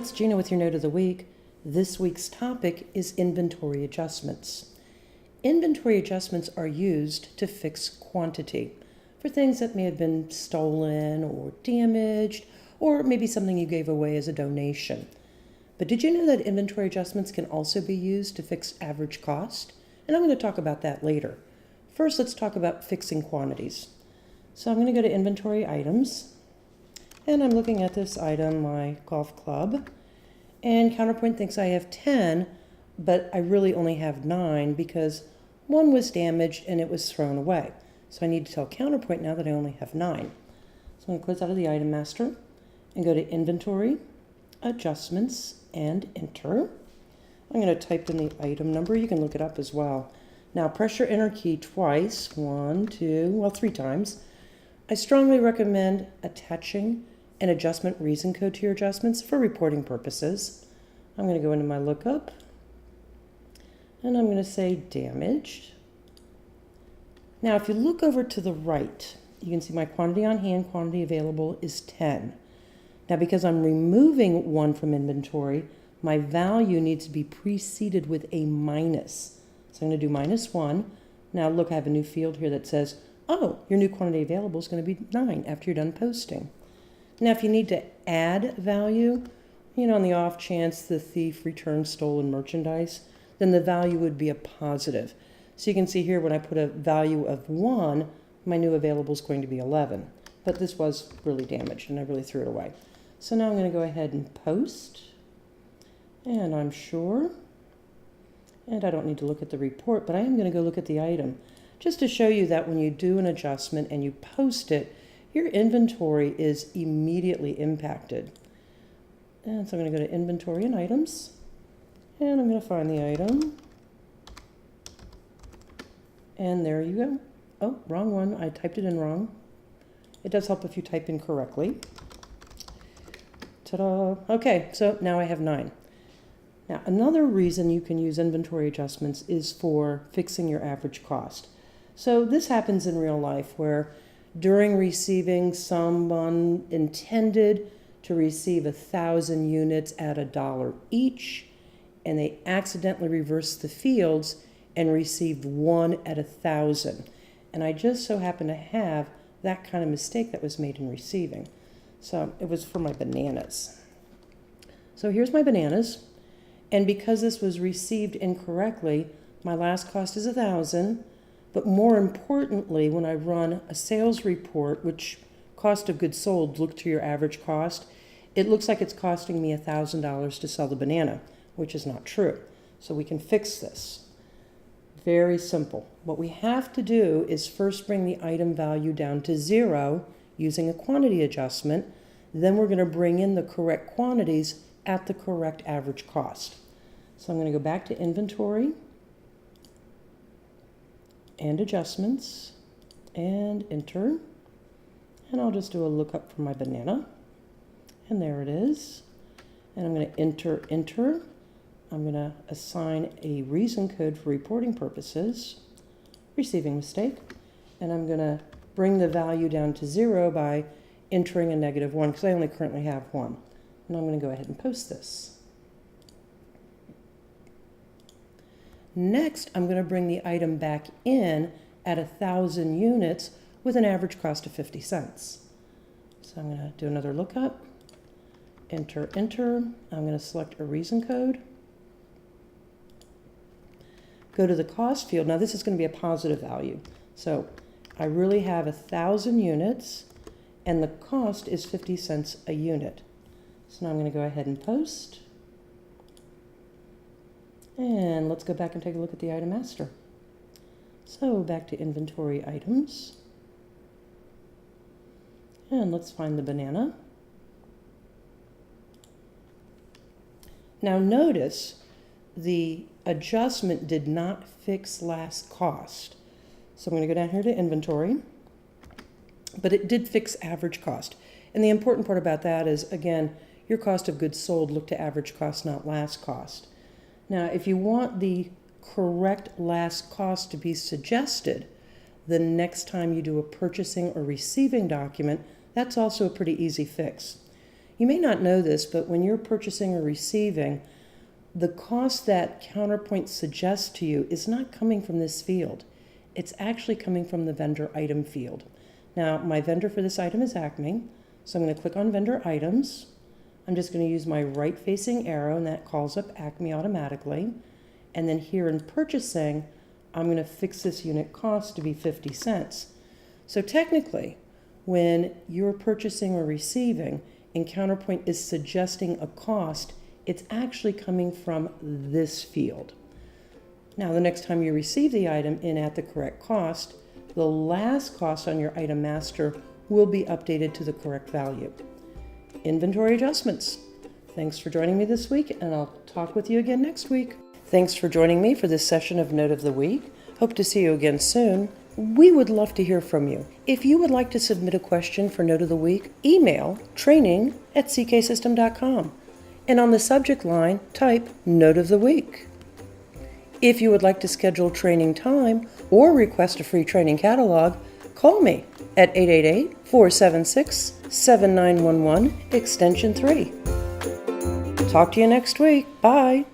it's Gina with your note of the week. This week's topic is inventory adjustments. Inventory adjustments are used to fix quantity for things that may have been stolen or damaged, or maybe something you gave away as a donation. But did you know that inventory adjustments can also be used to fix average cost? And I'm going to talk about that later. First, let's talk about fixing quantities. So I'm going to go to inventory items, and I'm looking at this item, my golf club, and Counterpoint thinks I have 10, but I really only have 9 because one was damaged and it was thrown away. So I need to tell Counterpoint now that I only have 9. So I'm going to close out of the item master and go to inventory, adjustments, and enter. I'm going to type in the item number. You can look it up as well. Now press your enter key twice, 3 times. I strongly recommend attaching an adjustment reason code to your adjustments for reporting purposes. I'm going to go into my lookup and I'm going to say damaged. Now if you look over to the right, you can see my quantity on hand, quantity available is 10. Now because I'm removing 1 from inventory, my value needs to be preceded with a minus. So I'm going to do -1. Now look, I have a new field here that says, oh, your new quantity available is going to be 9 after you're done posting. Now if you need to add value, on the off chance the thief returns stolen merchandise, then the value would be a positive. So you can see here when I put a value of 1, my new available is going to be 11. But this was really damaged and I really threw it away. So now I'm going to go ahead and post. And I'm sure. And I don't need to look at the report, but I am going to go look at the item just to show you that when you do an adjustment and you post it, your inventory is immediately impacted. And so I'm going to go to inventory and items, and I'm going to find the item. And there you go. Oh, wrong one. I typed it in wrong. It does help if you type in correctly. Ta-da. Okay, so now I have 9. Now, another reason you can use inventory adjustments is for fixing your average cost. So this happens in real life where during receiving, someone intended to receive 1,000 units at $1 each, and they accidentally reversed the fields and received 1 at 1,000. And I just so happen to have that kind of mistake that was made in receiving. So it was for my bananas. So here's my bananas. And because this was received incorrectly, my last cost is 1,000. But more importantly, when I run a sales report, which cost of goods sold, look to your average cost, it looks like it's costing me $1,000 to sell the banana, which is not true. So we can fix this. Very simple. What we have to do is first bring the item value down to 0 using a quantity adjustment. Then we're going to bring in the correct quantities at the correct average cost. So I'm going to go back to inventory and adjustments and enter. And I'll just do a lookup for my banana. And there it is. And I'm going to enter. I'm going to assign a reason code for reporting purposes, receiving mistake. And I'm going to bring the value down to 0 by entering a -1 because I only currently have 1. And I'm going to go ahead and post this. Next, I'm going to bring the item back in at 1,000 units with an average cost of 50 cents. So I'm going to do another lookup, enter. I'm going to select a reason code. Go to the cost field. Now this is going to be a positive value. So I really have 1,000 units and the cost is 50 cents a unit. So now I'm going to go ahead and post. And let's go back and take a look at the item master. So back to inventory items. And let's find the banana. Now notice the adjustment did not fix last cost. So I'm going to go down here to inventory, but it did fix average cost. And the important part about that is, again, your cost of goods sold look to average cost, not last cost. Now, if you want the correct last cost to be suggested the next time you do a purchasing or receiving document, that's also a pretty easy fix. You may not know this, but when you're purchasing or receiving, the cost that Counterpoint suggests to you is not coming from this field. It's actually coming from the vendor item field. Now, my vendor for this item is Acme, so I'm going to click on vendor items. I'm just going to use my right-facing arrow, and that calls up Acme automatically. And then here in purchasing, I'm going to fix this unit cost to be 50 cents. So technically, when you're purchasing or receiving and Counterpoint is suggesting a cost, it's actually coming from this field. Now, the next time you receive the item in at the correct cost, the last cost on your item master will be updated to the correct value. Inventory adjustments. Thanks for joining me this week, and I'll talk with you again next week. Thanks for joining me for this session of Note of the Week. Hope to see you again soon. We would love to hear from you. If you would like to submit a question for Note of the Week, email training@cksystem.com. And on the subject line, type Note of the Week. If you would like to schedule training time or request a free training catalog, call me at 888-476-7911, extension 3. Talk to you next week. Bye.